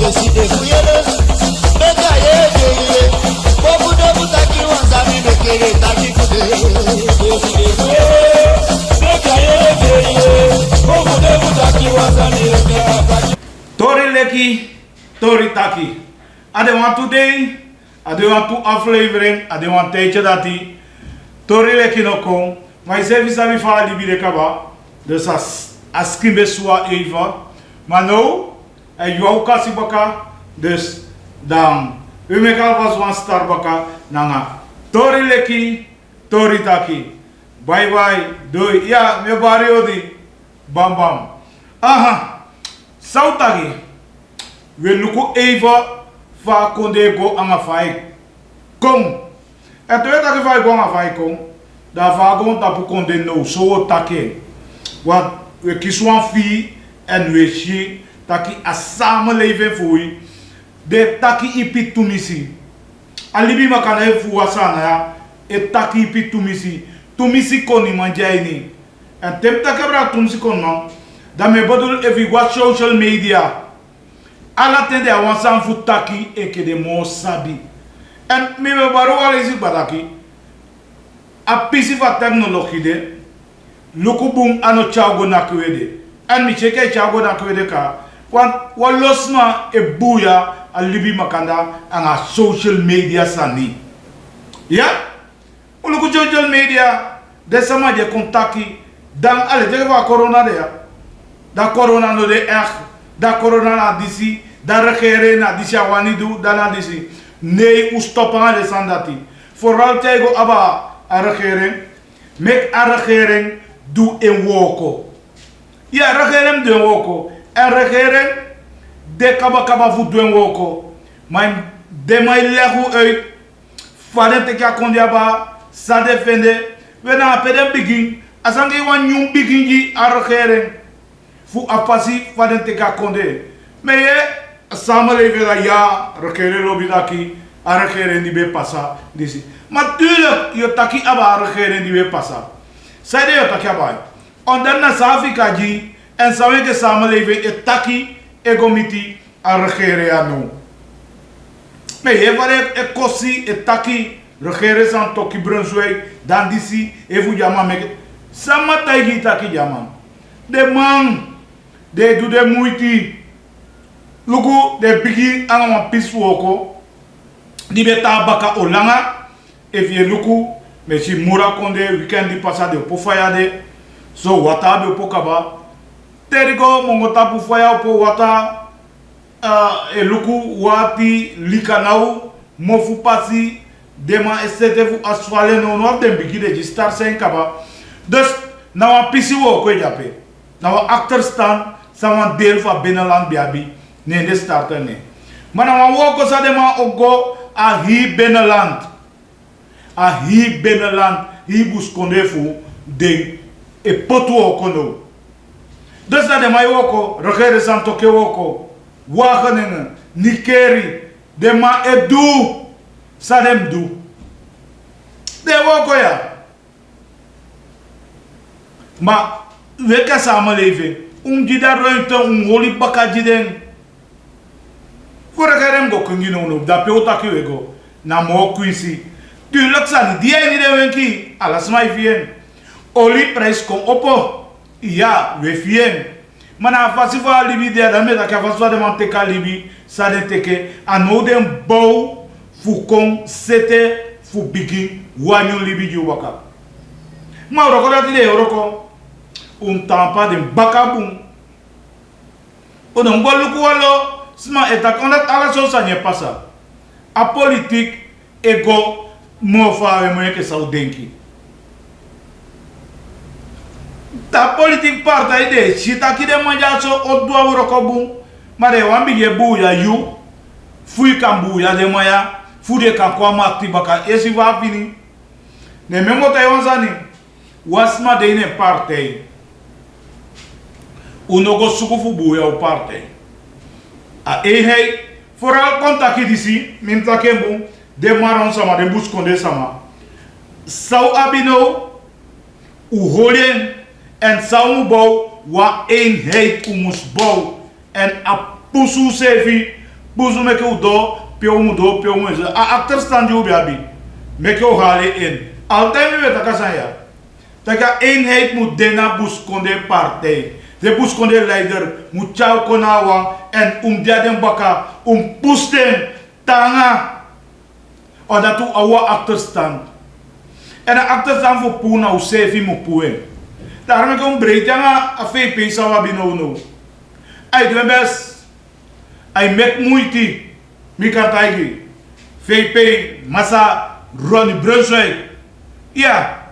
Yeside fuyele, meka ye. Bobu debu taki wanzami mekere taki kude. Yeside fuyele, meka ye. Bobu debu taki wanzami mekere taki. Tori leki, tori taki. I don't want today, I don't want to aflevering, I don't want to teach dat die. Tori leki no kom, maar je zegt dat we van die bieden kaba. Dus als kimbe soa even. Maar nou, en jou kasi baka, dus dan we make alvast one star baka nanga. Tori leki, tori taki. Bye bye, doei. Ja, me bario di. Bam bam. Aha. Sautagi. We luku even va konde go anga fai. Kom. En toen dat ik va go anga fai kom, daar va go tapu konde no so take. Want we kiswan fi en we shi taki a samenleving voor de taki ipi tumisi. Alibi makana e fu wasana ya e taki ipi tumisi. Tumisi koni manjaini. En tem takabra tumisi konna. Dan me bedoel even wat social media. Alla tende a wansan fu taki e ke de mo sabi. En me baro wale si badaki. A pisi va technologie de. Lukubung ano chago na kwede. En mi cheke chago na kwede ka. Want walosma e buya a libi makanda anga social media sani. Ya? Uluku social media desama je kontaki dan ale je va corona de ya. Da corona no de echt. Da corona na disi, da regering na disi awani du da na disi. Nee, u stoppen de sandati. Vooral tegen aba a regering. Mek a regering doe in woko. Ja, regering doe in woko. En regering de kaba fu doe in woko. Maar de mij legu uit. Vaden te kia kondiaba. Sa defende. We na peden begin. Asange wan nyum begin ji a regering. Fu apasi vaden te kia konde. Maar je samenleving dat ja, regering lobby daki. A regering die be passa. Maar tuurlijk, je taki aba a regering die be passa. Zij de taki aba. Onder na Afrika ji en zou je samenleving e taki egomiti a regering anu. Maar je vare e kosi e taki regering san toki Brunswick dan disi e fu jama mek. Sama taigi taki jama. De man de do de muiti. Lugu de bigi anga pisu woko. Di beta baka olanga. If je luku, mais si mura konde weekend di passa de pofaya de. So wata be pokaba. Terigo mongota pofaya po wata e luku wati likanau mofu pasi dema estete fu asfale no de bigi de star sen kaba. Dus na wa pisi wo ko jape. Na wa actor staan sama deel van binnenland biabi. Nee, de starter nee. Maar na wa wo ko sa dema ogo a hi binnenland. A hi binnenland hi buskonde fu de e potu okono. Dus dat de mai woko regere san toke woko wagenene nikeri de ma edu sadem du de woko ya. Maar we ka samenleving jida ruimte holi baka jiden. Voor regere go kungino no da pe otaki wego na mo kwisi. Tuurlijk zijn die niet de wenki, alles maar vien. Olieprijs komt op. Ja, we vien. Maar na fasi voor Libi de adame dat je fasi voor de man teka Libi, sa de teke anoden bouw voor kon sete voor begin wanneer Libi ju waka. Maar roko dat die roko, tampa de bakabum. Odan boluku walo, sma etak onat alles zo sanye pasa. A politique ego mofa we moye ke sau denki. Ta politique partai de chita ki de manja so odwa urokobu. Mare wambi ye bu ya yu. Fui kambu ya de maya. Fu de kan kwa makti baka esi va fini. Ne memo ta yonzani. Wasma de ne partai. Unogo sukufu bu ya o partai. A hey vooral contacti disi minta kembu de maron sama de buskonde sama. Sau abino uholen en sau bouw wa eenheid umus bouw en a pusu sevi buzu me ke udo pe o mudo pe o muzo a actor stand u biabi me ke o hale in altijd me weta kasanya taka eenheid moet dena buskonde partij de buskonde leider moet chau konawa en dia den baka pusten tanga oda tu awa actor stand en a actor stand voor puna u sefi mu puen daarom ik breed janga a VP sawa bino ai de bes ai met moeite mi kartaigi VP massa Ronnie Brunswijk ja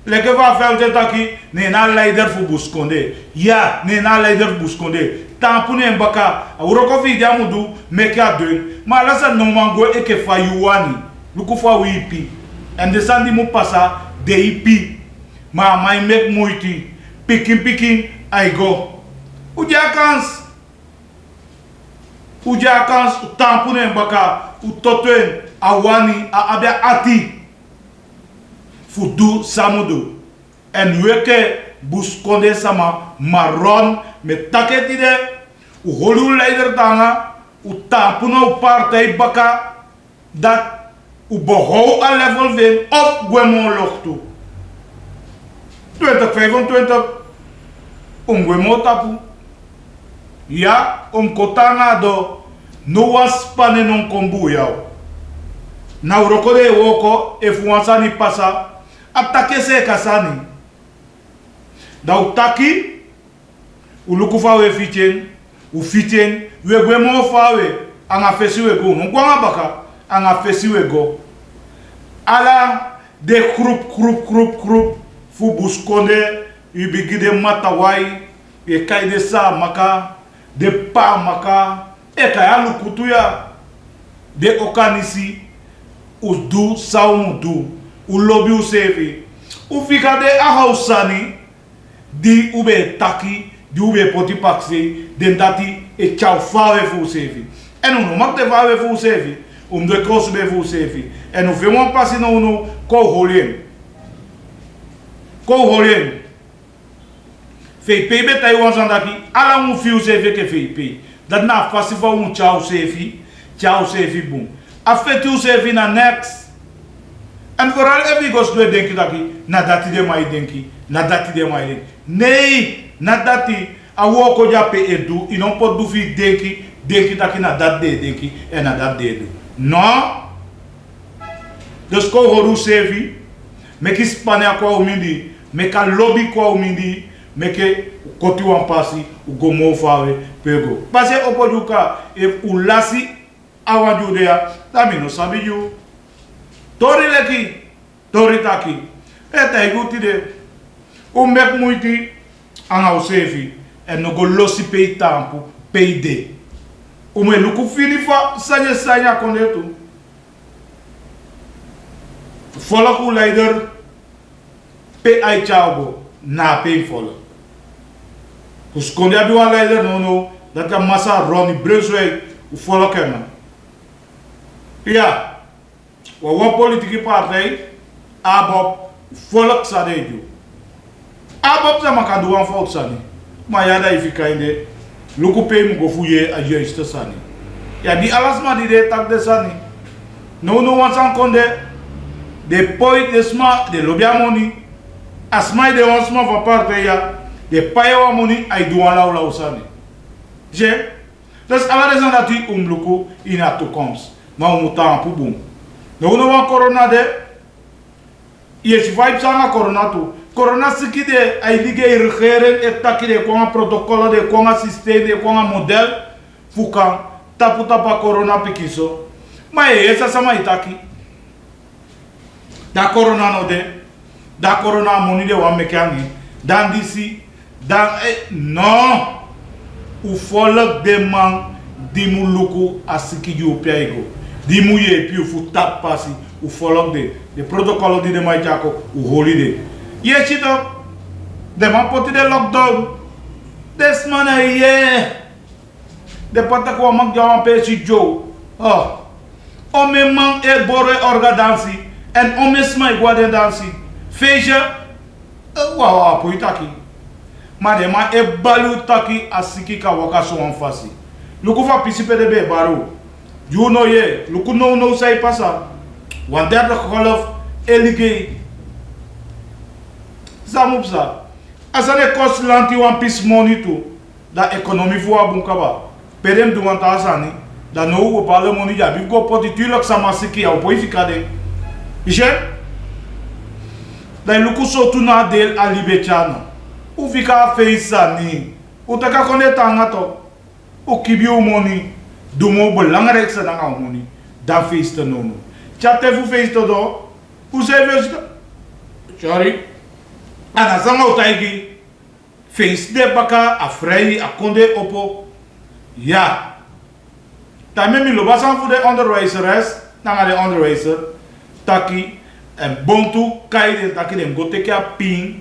lekker van veld taki ne na leider voor buskonde ja ne na leider buskonde tampune en baka uroko video mudu meka doen maar la sa no mango eke fa yuani luku fa wipi en de sandi mu passa DIP ma mai mek moeite pikin I go uja kans tampune en baka utotwen awani abia ati fudu samudu en weke buskonde sama marron met taketi de u holu leider tanga u tampuna u partij baka dat u behoud a level vin op gwemo loktu 2025 gwemo tapu ya kotanga do no was pane non kombu yao na uroko de woko efuansa ni pasa atake se kasani da utaki uluku fawe fitien we gwemo fawe anga fesi we go ngwa baka anga fesi we go ala de group fu buskonde ubigide matawai e kaide sa maka de pa maka e kaya lukutuya de okanisi udu saumudu ulobi usevi ufika de ahausani di ube taki di ube poti paksi den dati e chau fawe fu usevi en uno makte fawe fu usevi de kosbe fu usevi en ufe mon pasi no uno ko holien VP be Taiwan zandaki ala mu fi usevi ke VP dat na fasi fa un chau sevi boom afetu usevi na next en vooral even gos doe denki daki na dati de mai denki nee na dati awo ko jape edu inon pot du fi denki daki na dat de denki en na dat de edu no dus ko horu sevi meki spania kwa umindi meka lobby kwa umindi meke koti wan pasi ugomo fawe pego pase opojuka e ulasi awaju dea tami no sabi you tori leki tori taki eta iguti de mek muiti anga usefi en no go losi pei tampu pei de ume luku fini fa sanya kondetu fola ku leider pe ai chaugo na pe fola dus kon dia biwa leider no dat ka massa Ronnie Brunswijk u fola kena ja wa politieke partij ABOP volk sadeju ABOP sama kaduan fout sani ma ya da ifika inde luku pe mu go fuye a juiste sani ya di alasma di de tak de sani no wansan konde de point de sma de lobia moni asma de wansma va partij ya de payo moni ay duan la usani je dus ala de zanati luku ina toekomst ma umuta pu boom no wan corona de yes vibe sanga corona tu corona sikide ay liggéey regering et takide ko protocole de ko système de ko model fukan tapu tapa corona pikiso ma esa sama itaki da corona no de da corona moni de wa mekani dan disi dan no u follow de man dimuluku asiki ju piaigo di muye pi fu tap pasi u follow de protocolo di de mai jako u holiday yechito de man poti de lockdown des mana ye de pata ko mak jawan pe si jo o me man e bore orga dansi en o me smai guade dansi feja wa poitaki ma de ma e balu taki asiki ka waka so on fasi luku fa participer de be baro You know ye, luku no say pasa. Want dat de golf elige. Zamupsa. Asane cost lanti one piece money to da economy voor abunkaba. Pedem do want asani. Da no o pale money ja. Bif go poti tulok samasiki ya opoi fikade. Ishe? Da luku so tu na del alibechana. U fika feisa ni. U taka koneta ngato. U kibiu money. Domo belangrijkste dan harmonie. Dan feesten nono. Chatte fu feesten do. Hoe zei je? Sorry. Ana zanga utaigi. Feest de baka afrei akonde opo. Ja. Tame mi loba san fu de onderwijzeres. Nanga de onderwijzer. Taki. En bontu kai de taki dem go teke a ping.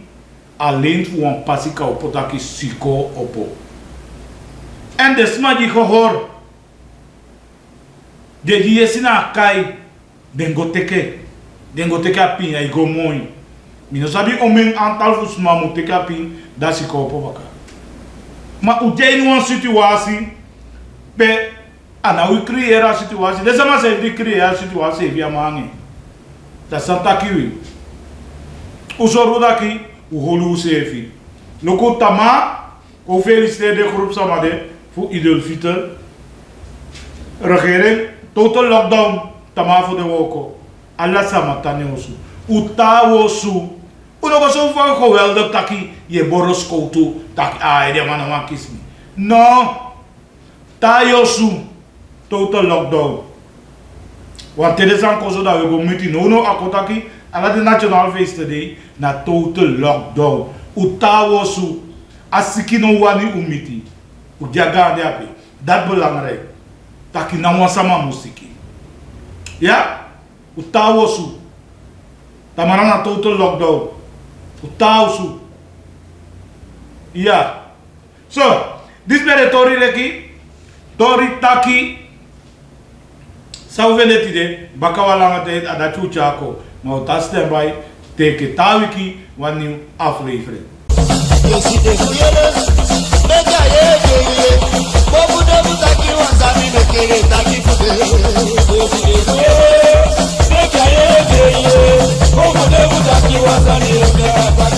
Alleen fu wan pasika opo taki siko opo. En de smagi gehoor. De die sina kai dengo teke a pin ay go mooi. Mi no sabi omen antal fu sma mo teke a pin da si ko po baka. Ma u dey in one situatie pe ana u creëer a situatie. Desa ma se di creëer a situatie via mangi. Da santa kiwi. U zoru daki u holu sefi. Loko tama o feliciteer de groep samade fu Idul Fitr. Regering total lockdown tama voor de woko. Allah sama tane osu. Uta osu. Uno ko so van geweldig taki je boros koutu tak de man wan kiss me. No. Ta yosu. Total lockdown. Want dit is aan kozo dat we go meeting no akotaki ala de national feest today na total lockdown. Uta osu. Asiki no wani umiti. U jaga de api. Dat belangrijk. Taki na wasama musiki. Ja? Utawosu. Tamarana total lockdown. Utawosu. Ja. So, this bere tori leki. Tori taki. Sauve letide. Bakawalanga te adachu chako. Maar dat standby. Teke tawiki. Wat nieuw aflevering. Je ziet de goeie